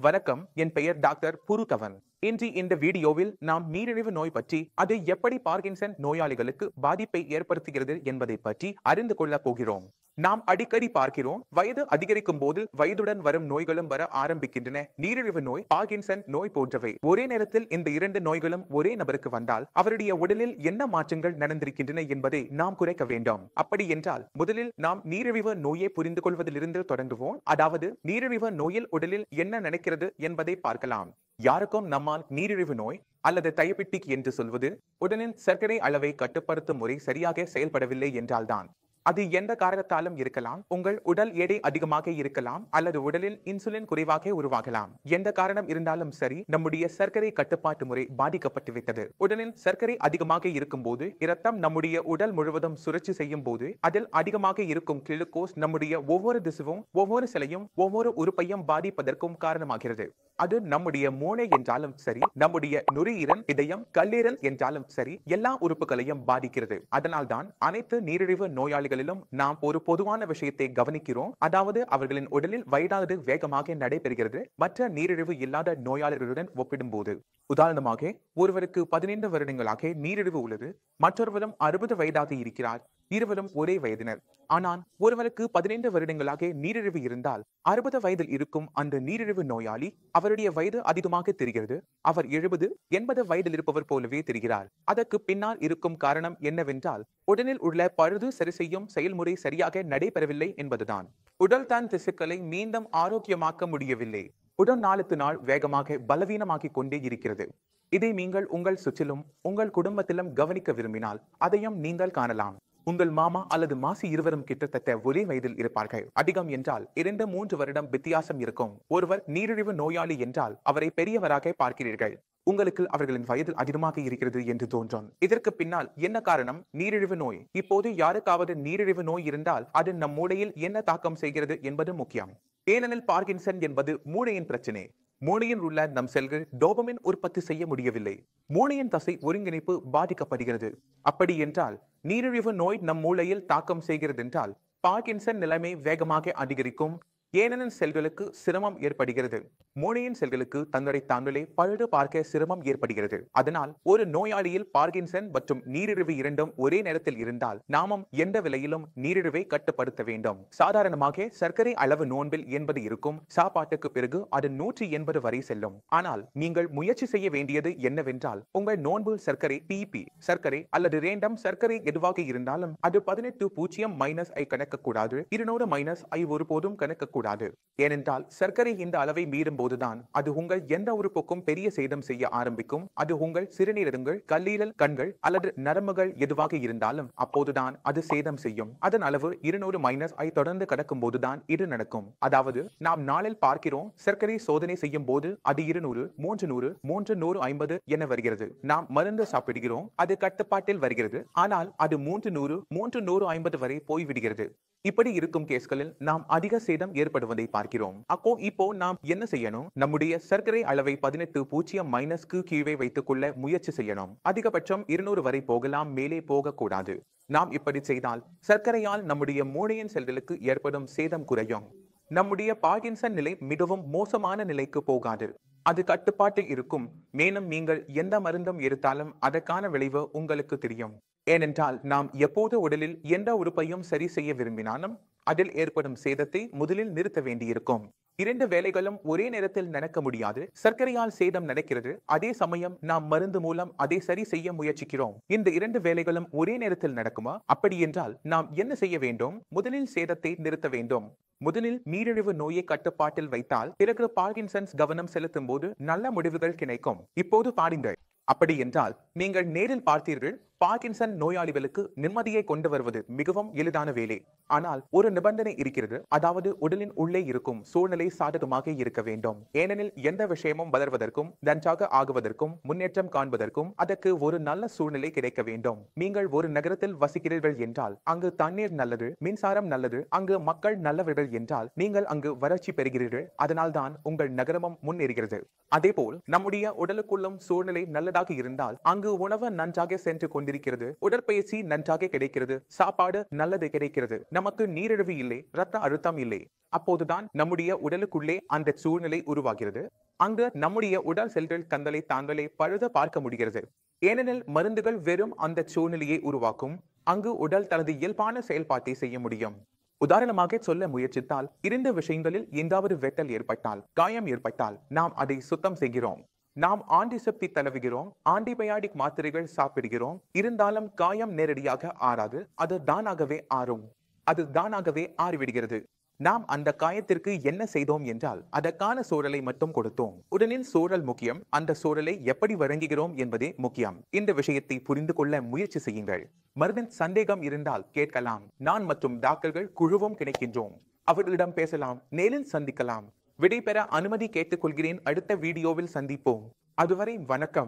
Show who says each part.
Speaker 1: வணக்கம், என் பெயர் டாக்டர் புருகவன். இன்று இந்த வீடியோவில் நாம் நீரிழிவு நோய் பற்றி, அது எப்படி பார்கின்சன் நோயாளிகளுக்கு பாதிப்பை ஏற்படுத்துகிறது என்பதை பற்றி அறிந்து கொள்ளப் போகிறோம். நாம் அடிக்கடி பார்க்கிறோம், வயது அதிகரிக்கும் போது வயதுடன் வரும் நோய்களும் வர ஆரம்பிக்கின்றன. நீரிழிவு நோய், பார்கின்சன் நோய் போன்றவை. ஒரே நேரத்தில் இந்த இரண்டு நோய்களும் ஒரே நபருக்கு வந்தால் அவருடைய உடலில் என்ன மாற்றங்கள் நடந்திருக்கின்றன என்பதை நாம் குறைக்க வேண்டும். அப்படி என்றால் முதலில் நாம் நீரிழிவு நோயை புரிந்து கொள்வதிலிருந்து தொடங்குவோம். அதாவது நீரிழிவு நோயில் உடலில் என்ன நடக்கிறது என்பதை பார்க்கலாம். யாருக்கும் நம்மால் நீரிழிவு நோய் அல்லது டயபெட்டிக் என்று சொல்வது உடலின் சர்க்கரை அளவை கட்டுப்படுத்தும் முறை சரியாக செயல்படவில்லை என்றால்தான். அது எந்த காரணத்தாலும் இருக்கலாம். உங்கள் உடல் எடை அதிகமாக இருக்கலாம் அல்லது உடலில் இன்சுலின் குறைவாக உருவாகலாம். எந்த காரணம் இருந்தாலும் சரி, நம்முடைய சர்க்கரை கட்டுப்பாட்டு முறை பாதிக்கப்பட்டு விட்டது. உடலில் சர்க்கரை அதிகமாக இருக்கும் போது இரத்தம் நம்முடைய உடல் முழுவதும் சுழற்சி செய்யும் போது அதில் அதிகமாக இருக்கும் குளுக்கோஸ் நம்முடைய ஒவ்வொரு திசுவும், ஒவ்வொரு செல்லையும், ஒவ்வொரு உறுப்பையும் பாதிப்பதற்கும் காரணமாகிறது. அது நம்முடைய மூளை என்றாலும் சரி, நம்முடைய நுரையீரல், இதயம், கல்லீரல் என்றாலும் சரி, எல்லா உறுப்புகளையும் பாதிக்கிறது. அதனால்தான் அனைத்து நீரிழிவு நோயாளிகளிலும் நாம் ஒரு பொதுவான விஷயத்தை கவனிக்கிறோம். அதாவது அவர்களின் உடலில் வயதானது வேகமாக நடைபெறுகிறது மற்ற நீரிழிவு இல்லாத நோயாளர்களுடன் ஒப்பிடும்போது. உதாரணமாக, ஒருவருக்கு 15 வருடங்களாக நீரிழிவு உள்ளது, மற்றொருவரும் 60 வயதாக இருக்கிறார். இருவரும் ஒரே வயதினர். ஆனால் ஒருவருக்கு 15 வருடங்களாக நீரிழிவு இருந்தால் 60 வயதில் இருக்கும் அந்த நீரிழிவு நோயாளி அவருடைய வயது அதிகமாக தெரிகிறது. அவர் 70, 80 வயதில் இருப்பவர் போலவே தெரிகிறார். அதற்கு பின்னால் இருக்கும் காரணம் என்னவென்றால், உடலில் உள்ள பழுது சரி செய்யும் செயல்முறை சரியாக நடைபெறவில்லை என்பதுதான். உடல் தான் திசுக்களை மீண்டும் ஆரோக்கியமாக்க முடியவில்லை. உடல் நாளுக்கு நாள் வேகமாக பலவீனமாகிக் கொண்டே இருக்கிறது. இதை நீங்கள் உங்கள் சுற்றிலும், உங்கள் குடும்பத்திலும் கவனிக்க விரும்பினால் அதையும் நீங்கள் காணலாம். உங்கள் மாமா அல்லது மாசி இருவரும் கிட்டத்தட்ட ஒரே வயதில் இருப்பார்கள். அதிகம் என்றால் 2-3 வருடம் வித்தியாசம் இருக்கும். ஒருவர் நீரிழிவு நோயாளி என்றால் அவரை பெரியவராக பார்க்கிறீர்கள். உங்களுக்கு அவர்களின் வயது அதிகமாக இருக்கிறது என்று தோன்றும். இதற்கு பின்னால் என்ன காரணம்? நீரிழிவு நோய். இப்போது யாருக்காவது நீரிழிவு நோய் இருந்தால் அது நம் மூளையில் என்ன தாக்கம் செய்கிறது என்பது முக்கியம். ஏனெனில் பார்கின்சன் என்பது மூளையின் பிரச்சனை. மூளையில் உள்ள நம் செல்கள் டோபமின் உற்பத்தி செய்ய முடியவில்லை. மூளையின் தசை ஒருங்கிணைப்பு பாதிக்கப்படுகிறது. அப்படி என்றால் நீரிழிவு நோய் நம் மூளையில் தாக்கம் செய்கிறது என்றால் பார்கின்சன் நிலைமை வேகமாக அதிகரிக்கும். ஏனெனில் செல்களுக்கு சிரமம் ஏற்படுகிறது. மூளையின் செல்களுக்கு தங்களை தாங்களே பழுது பார்க்க சிரமம் ஏற்படுகிறது. அதனால் ஒரு நோயாளியில் பார்கின்சன் மற்றும் நீரிழிவு இரண்டும் ஒரே நேரத்தில் இருந்தால் நாமும் எந்த விலையிலும் நீரிழிவை கட்டுப்படுத்த வேண்டும். சாதாரணமாக சர்க்கரை அளவு நோன்பில் 80 இருக்கும். சாப்பாட்டுக்கு பிறகு அது 180 வரை செல்லும். ஆனால் நீங்கள் முயற்சி செய்ய வேண்டியது என்னவென்றால், உங்கள் நோன்பு சர்க்கரை பிபி சர்க்கரை அல்லது ரேண்டம் சர்க்கரை எதுவாக இருந்தாலும் அது 18 ஐ கணக்கக்கூடாது. 200 ஐ ஒருபோதும் கணக்கக்கூடாது. ஏனென்றால் சர்க்கரை இந்த அளவை மீறும் போதுதான் அது உங்கள் எந்த உறுப்புக்கும் பெரிய சேதம் செய்ய ஆரம்பிக்கும். அது உங்கள் சிறுநீரகங்கள், கல்லீரல், கண்கள் அல்லது நரம்புகள் எதுவாக இருந்தாலும் அப்போதுதான் அது சேதம் செய்யும். அதன் அளவு 200 ஐ தொடர்ந்து கடக்கும் போதுதான் இது நடக்கும். அதாவது நாம் நாளில் பார்க்கிறோம், சர்க்கரை சோதனை செய்யும் போது அது 200, 300, 350 என வருகிறது. நாம் மருந்து சாப்பிடுகிறோம், அது கட்டுப்பாட்டில் வருகிறது. ஆனால் அது 300, 350 வரை போய்விடுகிறது. இப்படி இருக்கும் கேஸ்களில் நாம் அதிக சேதம் ஏற்படுவதை பார்க்கிறோம். இப்போ நாம் என்ன செய்யணும்? நம்முடைய சர்க்கரை அளவை 18 கீழே வைத்துக் கொள்ள முயற்சி செய்யணும். அதிகபட்சம் 200 வரை போகலாம், மேலே போகக்கூடாது. நாம் இப்படி செய்தால் சர்க்கரையால் நம்முடைய மூளையின் செல்களுக்கு ஏற்படும் சேதம் குறையும். நம்முடைய பார்கின்சன் நிலை மிகவும் மோசமான நிலைக்கு போகாது. அது கட்டுப்பாட்டில் இருக்கும். மேலும் நீங்கள் எந்த மருந்தும் எடுத்தாலும் அதற்கான விளைவு உங்களுக்கு தெரியும். ஏனென்றால் நாம் எப்போது உடலில் எந்த உறுப்பையும் சரி செய்ய விரும்பினாலும் அதில் ஏற்படும் சேதத்தை முதலில் நிறுத்த வேண்டியிருக்கும். 2 வேலைகளும் ஒரே நேரத்தில் நடக்க முடியாது. சர்க்கரையால் சேதம் நடக்கிறது, அதே சமயம் நாம் மருந்து மூலம் அதை சரி செய்ய முயற்சிக்கிறோம். இந்த 2 வேலைகளும் ஒரே நேரத்தில் நடக்குமா? அப்படி என்றால் நாம் என்ன செய்ய வேண்டும்? முதலில் சேதத்தை நிறுத்த வேண்டும். முதலில் நீரிழிவு நோயை கட்டுப்பாட்டில் வைத்தால் பிறகு பார்கின்சன்ஸ் கவனம் செலுத்தும் போது நல்ல முடிவுகள் கிடைக்கும். இப்போது பாருங்கள். அப்படி என்றால் நீங்கள் நேரில் பார்த்தீர்கள், பார்கின்சன் நோயாளிகளுக்கு நிம்மதியை கொண்டு வருவது மிகவும் எளிதான வேலை. ஆனால் ஒரு நிபந்தனை இருக்கிறது. அதாவது உடலின் உள்ளே இருக்கும் சூழ்நிலை சாதகமாக இருக்க வேண்டும். ஏனெனில் எந்த விஷயமும் வளர்வதற்கும், நன்றாக ஆகுவதற்கும், முன்னேற்றம் காண்பதற்கும் அதற்கு ஒரு நல்ல சூழ்நிலை கிடைக்க வேண்டும். நீங்கள் ஒரு நகரத்தில் வசிக்கிறீர்கள் என்றால் அங்கு தண்ணீர் நல்லது, மின்சாரம் நல்லது, அங்கு மக்கள் நல்லவர்கள் என்றால் நீங்கள் அங்கு வளர்ச்சி பெறுகிறீர்கள். அதனால் தான் உங்கள் நகரமும் முன்னேறுகிறது. அதேபோல் நம்முடைய உடலுக்குள்ளும் சூழ்நிலை நல்லது உள்ளதாக இருந்தால் அங்கு உணவு நன்றாக சென்று கொண்டிருக்கிறது, உடற்பயிற்சி நன்றாக கிடைக்கிறது, சாப்பாடு நல்லது கிடைக்கிறது, நமக்கு நீரிழிவு இல்லை, இரத்த அழுத்தம் இல்லை. அப்போதுதான் நம்முடைய உடலுக்குள்ளே அந்த சூழ்நிலை உருவாகிறது. அங்கு நம்முடைய உடல் செல்கள் தங்களை தாங்களே பழுத பார்க்க முடிகிறது. ஏனெனில் மருந்துகள் வெறும் அந்த சூழ்நிலையை உருவாக்கும். அங்கு உடல் தனது இயல்பான செயல்பாட்டை செய்ய முடியும். உதாரணமாக சொல்ல முயற்சித்தால், 2 விஷயங்களில் எங்காவது வெட்டல் ஏற்பட்டால், காயம் ஏற்பட்டால் நாம் அதை சுத்தம் செய்கிறோம். நாம் ஆன்டிசெப்டிக் தடவுகிறோம், ஆன்டிபயாட்டிக் மாத்திரைகள் சாப்பிடுகிறோம். இருந்தாலும் காயம் நேரடியாக ஆறாது, அது தானாகவே ஆறும். அது தானாகவே ஆறிவிடுகிறது. நாம் அந்த காயத்திற்கு என்ன செய்தோம் என்றால், அதற்கான சூழலை மட்டும் கொடுத்தோம். உடலின் சூழல் முக்கியம், அந்த சூழலை எப்படி வழங்குகிறோம் என்பதே முக்கியம். இந்த விஷயத்தை புரிந்து கொள்ள முயற்சி செய்யுங்கள். மருந்தின் சந்தேகம் இருந்தால் கேட்கலாம். நான் மற்றும் டாக்டர்கள் குழுவும் கிடைக்கின்றோம். அவர்களிடம் பேசலாம், நேரில் சந்திக்கலாம். விடை பெற அனுமதி கேட்டுக்கொள்கிறேன். அடுத்த வீடியோவில் சந்திப்போம். அதுவரை வணக்கம்.